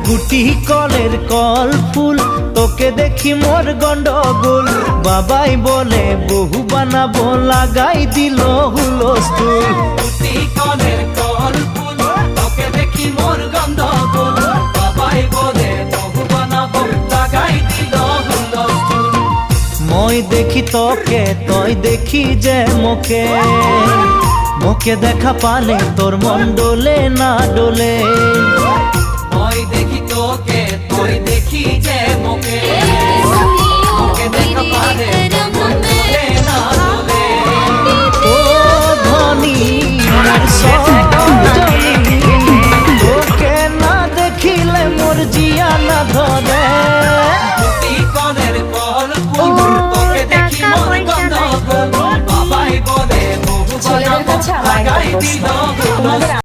গুটি কলের কল ফুল, তোকে দেখি মোর গন্ডগোল। বাবাই বলে বহু বানাবো, লাগাই দিল হুলস্থুল। গুটি কলের কল ফুল, তোকে দেখি মোর গন্ডগোল। বাবাই বলে বহু বানাবো, লাগাই দিল হুলস্থুল। মই দেখি তোকে, তই দেখি যে মোকে, মোকে দেখা পালে তোর মন ডোলে না ডোলে। মই দেখি তোকে, তুই দেখি যে মোকে, মোকে দেখা পারে মন ডোলে না ডোলে। ও ধনী মোর সজনী, তোকে না দেখিলে মোর জিয়া না ধরে। গুটি কলের কল ফুল, তোকে দেখি মোর গন্ডগোল। বাবাই বলে বহু বানাবো, লাগাই দিল হুলস্থুল।